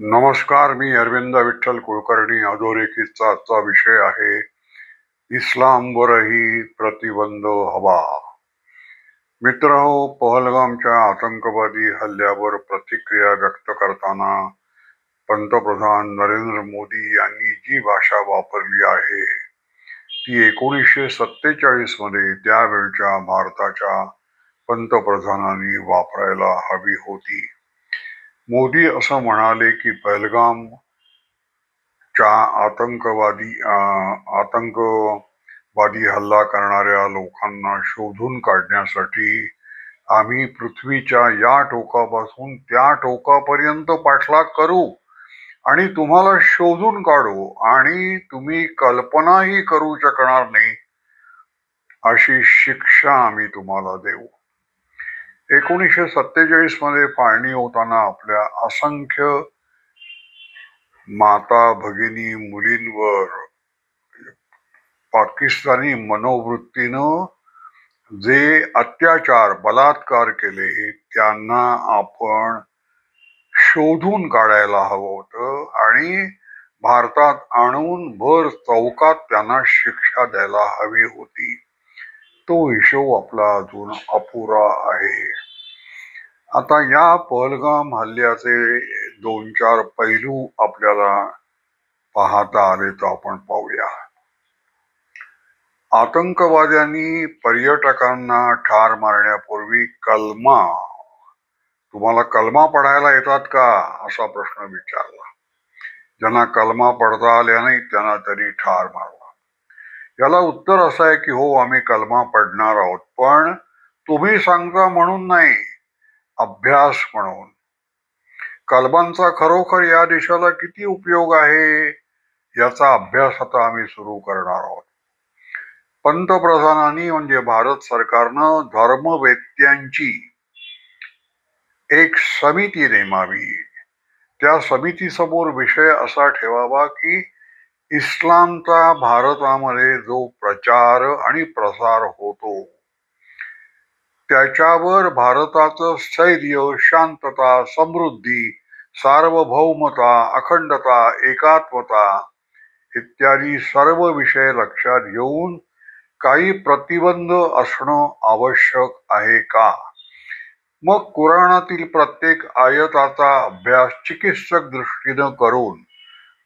नमस्कार. मी अरविंद विठ्ठल कुलकर्णी. अधोरेखितचा आजचा विषय आहे इस्लामवरही प्रतिबंध हवा. मित्रहो, पहलगामच्या आतंकवादी हल्ल्यावर प्रतिक्रिया व्यक्त करताना पंतप्रधान नरेंद्र मोदी यांनी जी भाषा वापरली आहे ती 1947 मध्ये त्यावेळच्या भारताच्या पंतप्रधानांनी वापरायला हवी होती. मोदी असं म्हणाले की पहलगाम च्या आतंकवादी हल्ला करणाऱ्या लोकांना शोधून काढण्यासाठी आम्ही पृथ्वीच्या या टोकापासून त्या टोकापर्यंत पाठलाग करू आणि तुम्हाला शोधून काढू आणि तुम्ही कल्पनाही करू शकणार नाही अशी शिक्षा आम्ही तुम्हाला देऊ. 1947 मध्ये फाळणी होताना आपल्या असंख्य माता भगिनी मुलींवर पाकिस्तानी मनोवृत्तीनं जे अत्याचार बलात्कार केले त्यांना आपण शोधून काढायला हवं होतं आणि भारतात आणून भर चौकात त्यांना शिक्षा द्यायला हवी होती. तो हिशोब आपला अजून अपुरा आहे. आता या पहलगाम हल्ल्याचे 2-4 पैलू आपल्याला पाहता आले तर आपण पाहूया. आतंकवाद्यांनी पर्यटकांना ठार मारण्यापूर्वी तुम्हाला कलमा पढायला येतात का असा प्रश्न विचारला. ज्यांना कलमा पढता आल्या नाही त्यांना तरी ठार मारला. याला उत्तर असं आहे की हो, आम्ही कलमा पढणार आहोत, पण तुम्ही सांगता म्हणून नाही, अभ्यास म्हणून. कलमांचा खरोखर या देशाला किती उपयोग आहे याचा अभ्यास आता आम्ही सुरू करणार आहोत. पंतप्रधानांनी म्हणजे भारत सरकारनं धर्मवेत्यांची एक समिती नेमावी. त्या समितीसमोर विषय असा ठेवावा की इस्लामचा भारतामध्ये जो प्रचार आणि प्रसार होतो त्याच्यावर भारताचं स्थैर्य, शांतता, समृद्धी, सार्वभौमता, अखंडता, एकात्मता इत्यादी सर्व विषय लक्षात घेऊन काही प्रतिबंध असणं आवश्यक आहे का? मग कुराणातील प्रत्येक आयताचा अभ्यास चिकित्सक दृष्टीनं करून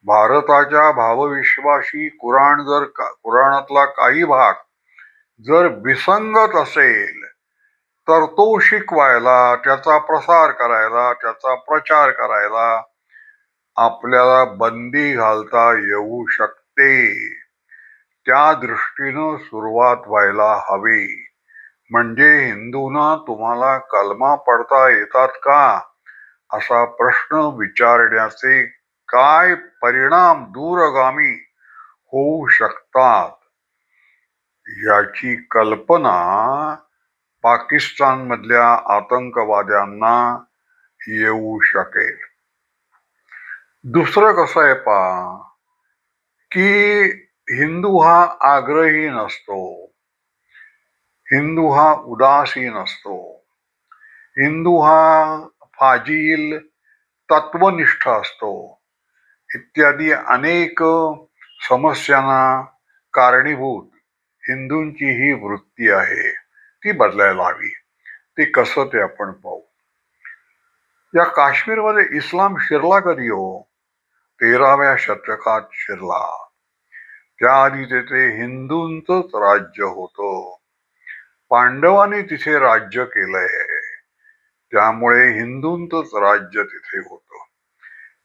भारताच्या भावविश्वाशी कुराणातला काही भाग जर विसंगत असेल तर तो शिकवायला, त्याचा प्रसार करायला, त्याचा प्रचार करायला आपल्याला बंदी घालता येऊ शकते. त्या दृष्टीनं सुरुवात व्हायला हवी. म्हणजे हिंदूंना तुम्हाला कलमा पढता येतात का असा प्रश्न विचारण्याचे काय परिणाम दूरगामी होऊ शकतात याची कल्पना पाकिस्तान मधल्या आतंकवाद्यांना येऊ शकेल. दुसरं कसं आहे पहा की हिंदू हा आग्रही नसतो, हिंदू हा उदासीन असतो, हिंदू हा फाजील तत्वनिष्ठ असतो इत्यादी अनेक समस्यांना कारणीभूत हिंदूंची ही वृत्ती आहे. ती बदलायला हवी. ते कसं ते आपण पाहू. या काश्मीरमध्ये इस्लाम शिरला कधी हो? 13व्या शतकात शिरला. त्याआधी तिथे हिंदूंचंच राज्य होतं. पांडवांनी तिथे राज्य केलंय, त्यामुळे हिंदूंचंच राज्य तिथे होतं.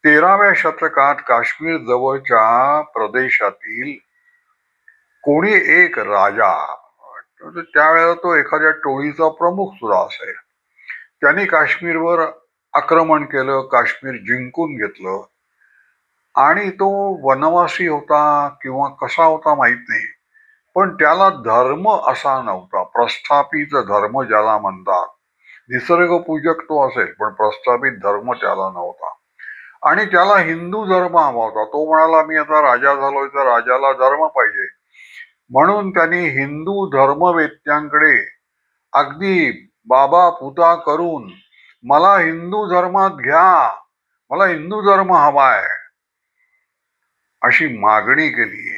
13व्या शतकात काश्मीर जवळच्या प्रदेशातील कोणी एक राजा, त्यावेळेला तो एखाद्या टोळीचा प्रमुख सुद्धा असेल, त्यांनी काश्मीरवर आक्रमण केलं, काश्मीर जिंकून घेतलं आणि तो वनवासी होता किंवा कसा होता माहित नाही, पण त्याला धर्म असा नव्हता. प्रस्थापित धर्म ज्याला म्हणतात, निसर्गपूजक तो असेल पण प्रस्थापित धर्म त्याला नव्हता आणि त्याला हिंदू धर्म हवा होता. तो म्हणाला मी आता राजा झालोय तर राजाला धर्म पाहिजे, म्हणून त्यांनी हिंदू धर्मवेत्यांकडे अगदी बाबा पुता करून मला हिंदू धर्मात घ्या, मला हिंदू धर्म हवा आहे अशी मागणी केली.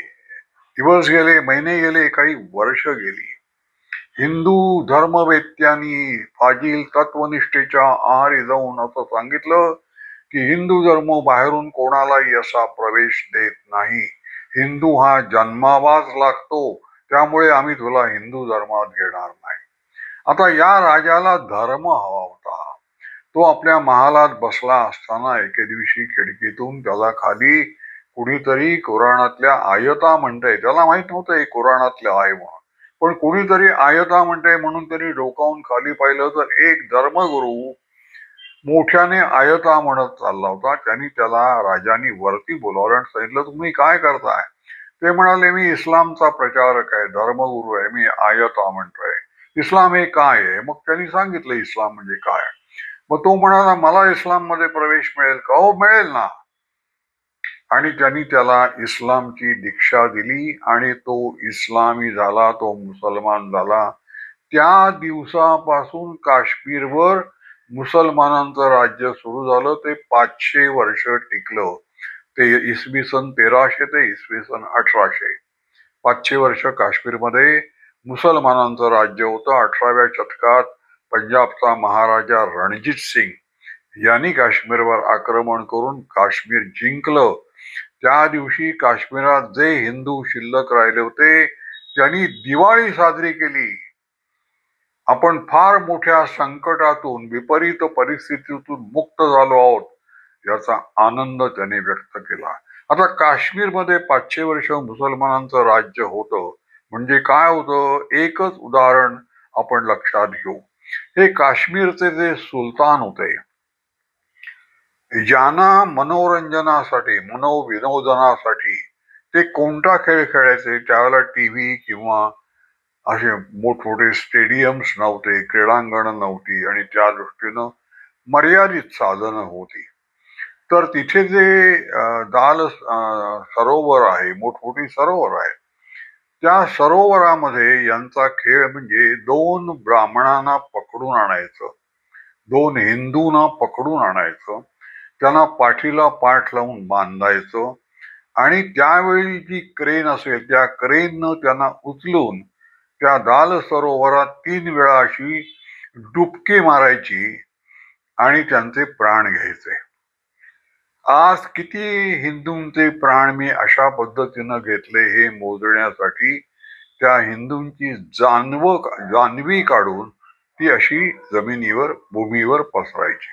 दिवस गेले, महिने गेले, काही वर्ष गेली. हिंदू धर्मवेत्यांनी फाजील तत्वनिष्ठेच्या आहारी जाऊन असं सांगितलं की हिंदू धर्म बाहेरून कोणालाही असा प्रवेश देत नाही. हिंदू हा जन्मावाच लागतो, त्यामुळे आम्ही तुला हिंदू धर्मात घेणार नाही. आता या राजाला धर्म हवा होता. तो आपल्या महालात बसला असताना एके दिवशी खिडकीतून त्याला खाली कुणीतरी कुराणातल्या आयता म्हणतंय. त्याला माहित नव्हतं हे कुराणातलं आहे म्हणून, पण कुणीतरी आयता म्हणतंय म्हणून त्यांनी डोकावून खाली पाहिलं तर एक धर्मगुरू मोठ्याने आयता म्हणत चालला होता. त्यांनी त्याला राजांनी वरती बोलावलं आणि सांगितलं, तुम्ही काय करताय? ते म्हणाले, मी इस्लामचा प्रचारक आहे, धर्मगुरू आहे, मी आयता म्हणतोय. इस्लाम हे काय आहे? मग त्यांनी सांगितलं इस्लाम म्हणजे काय. मग तो म्हणाला, मला इस्लाम मध्ये प्रवेश मिळेल का? हो मिळेल ना. आणि त्यांनी त्याला इस्लामची दीक्षा दिली आणि तो इस्लामी झाला, तो मुसलमान झाला. त्या दिवसापासून काश्मीरवर मुसलमानांचं राज्य सुरू झालं. ते 500 वर्ष टिकलं. ते इसवी सन 1300 ते इसवी सन 1800, 500 वर्ष काश्मीरमध्ये मुसलमानांचं राज्य होतं. 18व्या शतकात पंजाबचा महाराजा रणजित सिंग यांनी काश्मीरवर आक्रमण करून काश्मीर जिंकलं. त्या दिवशी काश्मीरात जे हिंदू शिल्लक राहिले होते त्यांनी दिवाळी साजरी केली. आपण फार मोठ्या संकटातून, विपरीत परिस्थितीतून मुक्त झालो आहोत याचा आनंद त्याने व्यक्त केला. आता काश्मीरमध्ये 500 वर्ष मुसलमानांचं राज्य होतं म्हणजे काय होतं, एकच उदाहरण आपण लक्षात घेऊ. हे काश्मीरचे जे सुलतान होते, ज्यांना मनोरंजनासाठी, मनोविनोदनासाठी ते कोणता खेळ खेळायचे, त्यावेळेला टीव्ही किंवा असे मोठमोठे स्टेडियम्स नव्हते, क्रीडांगण नव्हती आणि त्या दृष्टीनं मर्यादित साधनं होती. तर तिथे जे दाल सरोवर आहे, मोठमोठी सरोवर आहे, त्या सरोवरामध्ये यांचा खेळ म्हणजे दोन ब्राह्मणांना पकडून आणायचं, दोन हिंदूंना पकडून आणायचं, त्यांना पाठीला पाठ लावून बांधायचं आणि त्यावेळी जी क्रेन असेल त्या क्रेननं त्यांना उचलून त्या दाल सरोवरात 3 वेळा अशी डुबकी मारायची आणि त्यांचे प्राण घ्यायचे. आज किती हिंदूंचे प्राण मी अशा पद्धतीनं घेतले हे मोजण्यासाठी त्या हिंदूंची जानवी काढून ती अशी जमिनीवर, भूमीवर पसरायची.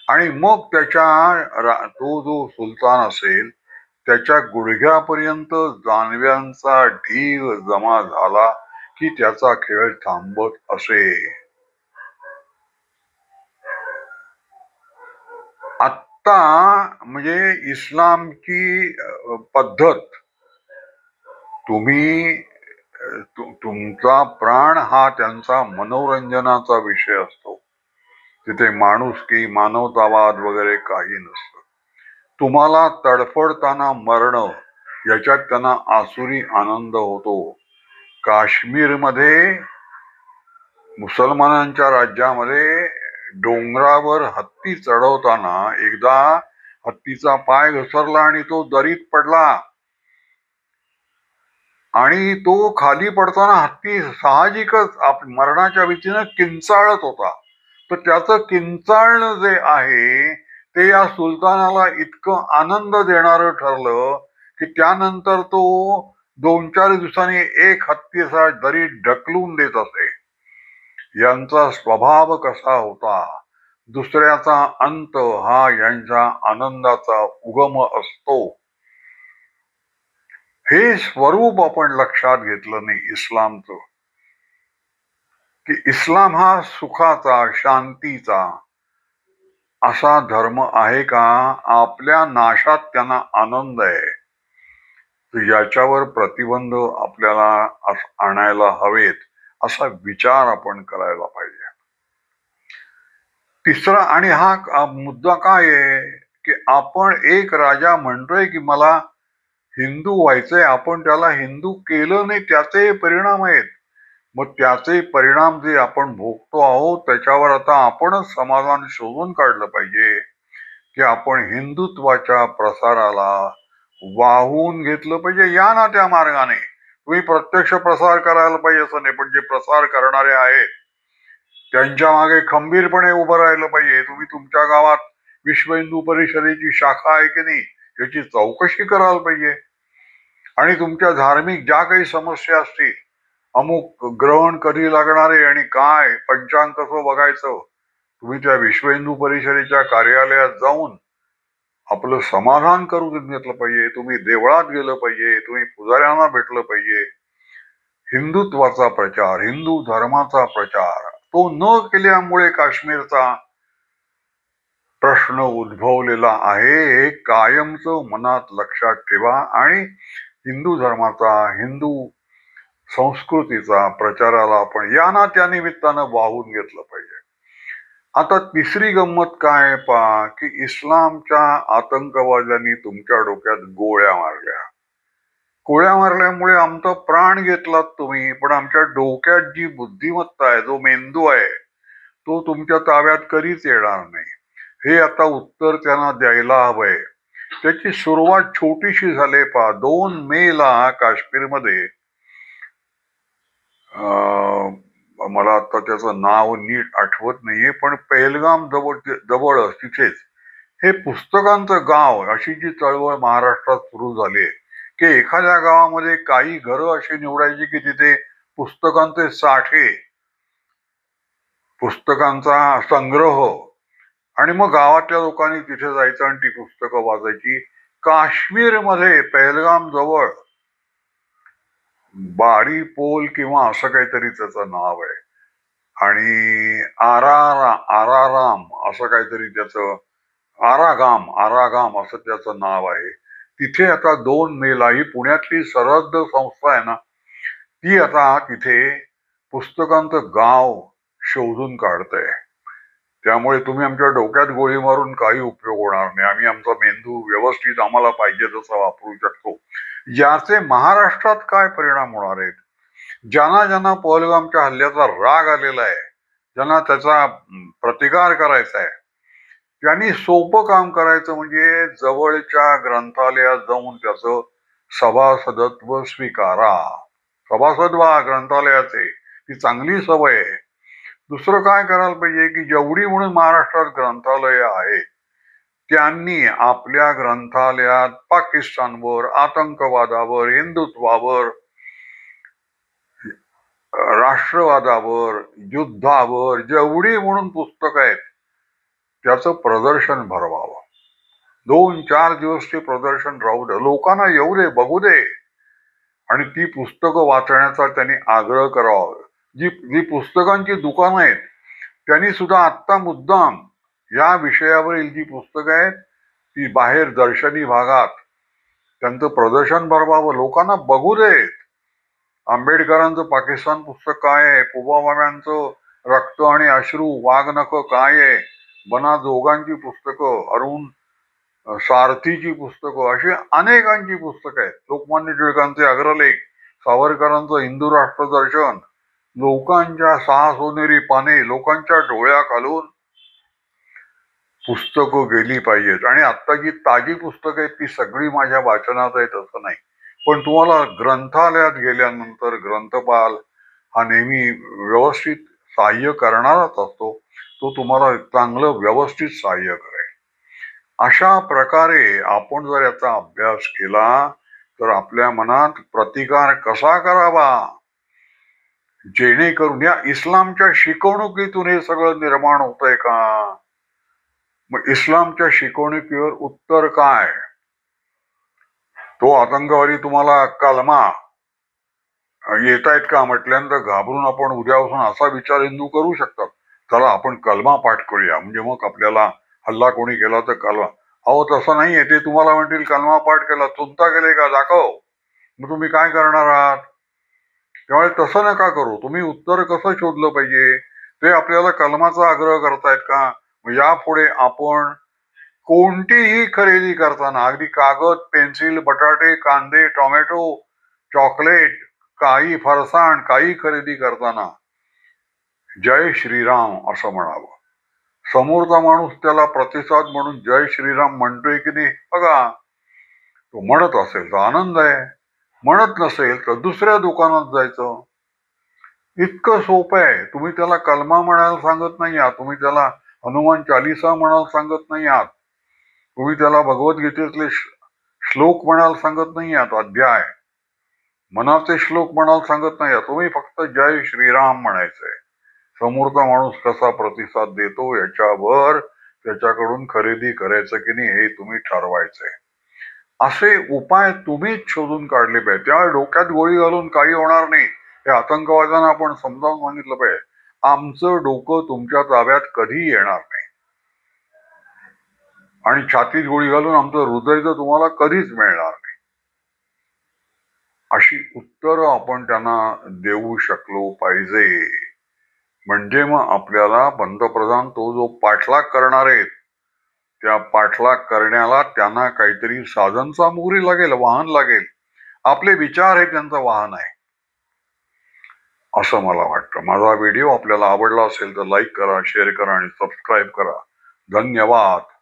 आणि मग तो जो सुलतान असेल त्याच्या गुडघ्यापर्यंत जानव्यांचा ढीग जमा झाला की त्याचा खेळ थांबत असे. आत्ता म्हणजे इस्लामची पद्धत, तुम्ही तुमचा प्राण हा त्यांचा मनोरंजनाचा विषय असतो. तिथे माणुसकी, मानवतावाद वगैरे काही नसतं. तुम्हाला तडफडताना मरणं याच्यात त्यांना आसुरी आनंद होतो. काश्मीरमध्ये मुसलमानांच्या राज्यामध्ये डोंगरावर हत्ती चढवताना एकदा हत्तीचा पाय घसरला आणि तो दरीत पडला आणि तो खाली पडताना हत्ती साहजिकच मरणाच्या भीतीनं किंचाळत होता. तर त्याचं किंचाळणं जे आहे ते या सुलतानाला इतकं आनंद देणारं ठरलं की त्यानंतर तो 2-4 दिवसांनी एक हत्ती असा दरीत ढकलून देत असे. यांचा स्वभाव कसा होता, दुसऱ्याचा अंत हा यांच्या आनंदाचा उगम असतो. हे स्वरूप आपण लक्षात घेतलं नाही इस्लामचं, की इस्लाम हा सुखाचा, शांतीचा असा धर्म आहे का? आपल्या नाशात त्यांना आनंद आहे. तर याच्यावर प्रतिबंध आपल्याला आणायला हवेत असा विचार आपण करायला पाहिजे. तिसरा, आणि हा मुद्दा काय आहे की आपण एक राजा म्हणतोय की मला हिंदू व्हायचंय, आपण त्याला हिंदू केलं नाही, त्याचे परिणाम आहेत. मग त्याचे परिणाम जे आपण भोगतो आहोत त्याच्यावर आता आपणच समाधान शोधून काढलं पाहिजे की आपण हिंदुत्वाच्या प्रसाराला वाहून घेतलं पाहिजे. या ना त्या मार्गाने. तुम्ही प्रत्यक्ष प्रसार करायला पाहिजे असं नाही, पण जे प्रसार करणारे आहेत त्यांच्या मागे खंबीरपणे उभं राहिलं पाहिजे. तुम्ही तुमच्या गावात विश्व हिंदू परिषदेची शाखा आहे की नाही याची चौकशी करायला पाहिजे. आणि तुमच्या धार्मिक ज्या काही समस्या असतील, अमुक ग्रहण कधी लागणारे आणि काय पंचांग कसं बघायचं, तुम्ही त्या विश्व हिंदू परिषदेच्या कार्यालयात जाऊन आपलं समाधान करून घेतलं पाहिजे. तुम्ही देवळात गेलं पाहिजे, तुम्ही पुजाऱ्यांना भेटलं पाहिजे. हिंदुत्वाचा प्रचार, हिंदू धर्माचा प्रचार तो न केल्यामुळे काश्मीरचा प्रश्न उद्भवलेला आहे. हे कायमचं मनात लक्षात ठेवा आणि हिंदू धर्माचा, हिंदू संस्कृतीचा प्रचाराला आपण या ना त्या निमित्तानं वाहून घेतलं पाहिजे. आता तिसरी गंमत काय पहा की इस्लामच्या आतंकवाद्यांनी तुमच्या डोक्यात गोळ्या मारल्या. गोळ्या मारल्यामुळे आमचा प्राण घेतलात तुम्ही, पण आमच्या डोक्यात जी बुद्धिमत्ता आहे, जो मेंदू आहे, तो तुमच्या ताब्यात कधीच येणार नाही. हे आता उत्तर त्यांना द्यायला हवंय. त्याची सुरुवात छोटीशी झाली पहा. 2 मेला काश्मीरमध्ये मला आता त्याचं नाव नीट आठवत नाहीये, पण पहलगाम जवळ तिथेच हे पुस्तकांचं गाव अशी जी चळवळ महाराष्ट्रात सुरू झाली आहे की एखाद्या गावामध्ये काही घरं अशी निवडायची की तिथे पुस्तकांचे साठे, पुस्तकांचा संग्रह, आणि मग गावातल्या लोकांनी तिथे जायचं आणि ती पुस्तकं वाचायची. काश्मीरमध्ये पहलगाम जवळ बारी पोल किंवा असं काहीतरी त्याचं नाव आहे आणि आराराम असं काहीतरी त्याचं, आरागाम असं त्याचं नाव आहे. तिथे आता 2 मेला ही पुण्यातली सरहद्द संस्था आहे ना, ती आता तिथे पुस्तकांचं गाव शोधून काढतंय. त्यामुळे तुम्ही आमच्या डोक्यात गोळी मारून काही उपयोग होणार नाही. आम्ही आमचा मेंदू व्यवस्थित आम्हाला पाहिजे तसा वापरू शकतो. याचे महाराष्ट्रात काय परिणाम होणार आहेत, ज्यांना ज्यांना पहलगामच्या हल्ल्याचा राग आलेला आहे, ज्यांना त्याचा प्रतिकार करायचा आहे, त्यांनी सोपं काम करायचं म्हणजे जवळच्या ग्रंथालयात जाऊन त्याचं सभासदत्व स्वीकारा. सभासद व्हा ग्रंथालयाचे, ती चांगली सवय आहे. दुसरं काय करायला पाहिजे की जेवढी म्हणून महाराष्ट्रात ग्रंथालय आहेत त्यांनी आपल्या ग्रंथालयात पाकिस्तानवर, आतंकवादावर, हिंदुत्वावर, राष्ट्रवादावर, युद्धावर जेवढी म्हणून पुस्तकं आहेत त्याचं प्रदर्शन भरवावं. 2-4 दिवस ते प्रदर्शन राहू दे, लोकांना येऊ दे, बघू दे, आणि ती पुस्तकं वाचण्याचा त्यांनी आग्रह करावा. जी पुस्तकांची दुकानं आहेत त्यांनी सुद्धा आत्ता मुद्दाम या विषयावरील जी पुस्तकं आहेत ती बाहेर दर्शनी भागात त्यांचं प्रदर्शन भरवावं, लोकांना बघू देत. आंबेडकरांचं पाकिस्तान पुस्तक काय आहे, पुलवाम्यांचं रक्त आणि अश्रू, वाघनख काय आहे, बना जोगांची पुस्तकं, अरुण सारथीची पुस्तकं, अशी अनेकांची पुस्तकं आहेत. लोकमान्य टिळकांचे अग्रलेख, सावरकरांचं हिंदू राष्ट्र दर्शन, लोकांच्या 6 सोनेरी पाने लोकांच्या डोळ्या घालून पुस्तकं गेली पाहिजेत. आणि आता जी ताजी पुस्तकं आहेत ती सगळी माझ्या वाचनात आहेत असं नाही, पण तुम्हाला ग्रंथालयात गेल्यानंतर ग्रंथपाल हा नेहमी व्यवस्थित सहाय्य करणाराच असतो. तो तुम्हाला चांगलं व्यवस्थित सहाय्य करेल. अशा प्रकारे आपण जर याचा अभ्यास केला तर आपल्या मनात प्रतिकार कसा करावा, जेणेकरून या इस्लामच्या शिकवणुकीतून हे सगळं निर्माण होतंय का. मग इस्लामच्या शिकवणुकीवर उत्तर काय, तो आतंकवादी तुम्हाला कलमा येतायत का म्हटल्यानंतर घाबरून आपण उद्यापासून असा विचार हिंदू करू शकतात, चला आपण कलमा पाठ करूया म्हणजे मग आपल्याला हल्ला कोणी केला तर कलमा. अहो तसं नाहीये. ते तुम्हाला म्हणतील कलमा पाठ केला, चुनता केले का दाखव, मग तुम्ही काय करणार आहात. त्यामुळे तसं नका करू. तुम्ही उत्तर कसं शोधलं पाहिजे, ते आपल्याला कलमाचा आग्रह करतायत का. यापुढे आपण कोणतीही खरेदी करताना, अगदी कागद, पेन्सिल, बटाटे, कांदे, टोमॅटो, चॉकलेट, काही फरसाण, काही खरेदी करताना जय श्रीराम असं म्हणावं. समोरचा माणूस त्याला प्रतिसाद म्हणून जय श्रीराम म्हणतोय की नाही बघा. तो म्हणत असेल तर आनंद आहे, म्हणत नसेल तर दुसऱ्या दुकानात जायचं. इतकं सोपं आहे. तुम्ही त्याला कलमा म्हणायला सांगत नाही आहात, तुम्ही त्याला हनुमान चालिसा म्हणायला सांगत नाही आहात, तुम्ही त्याला भगवद्गीतेतले श्लोक म्हणायला सांगत नाही आहात, अध्याय मनाचे श्लोक म्हणायला सांगत नाही आहात. तुम्ही फक्त जय श्रीराम म्हणायचंय. समोरचा माणूस कसा प्रतिसाद देतो याच्यावर त्याच्याकडून खरेदी करायचं की नाही हे तुम्ही ठरवायचंय. असे उपाय तुम्हीच शोधून काढले पाहिजे. त्या डोक्यात गोळी घालून काही होणार नाही हे आतंकवाद्यांना आपण समजावून सांगितलं पाहिजे. आमचं डोकं तुमच्या ताब्यात कधी येणार नाही आणि छातीत गोळी घालून आमचं हृदय तर तुम्हाला कधीच मिळणार नाही. अशी उत्तरं आपण त्यांना देऊ शकलो पाहिजे. म्हणजे मग आपल्याला पंतप्रधान तो जो पाठलाग करणार आहेत त्या पाठलाग करण्याला त्यांना काहीतरी साधन सामुग्री लागेल, वाहन लागेल. आपले विचार हे त्यांचं वाहन आहे असं मला वाटतं. माझा व्हिडिओ आपल्याला आवडला असेल तर लाईक करा, शेअर करा आणि सबस्क्राईब करा. धन्यवाद.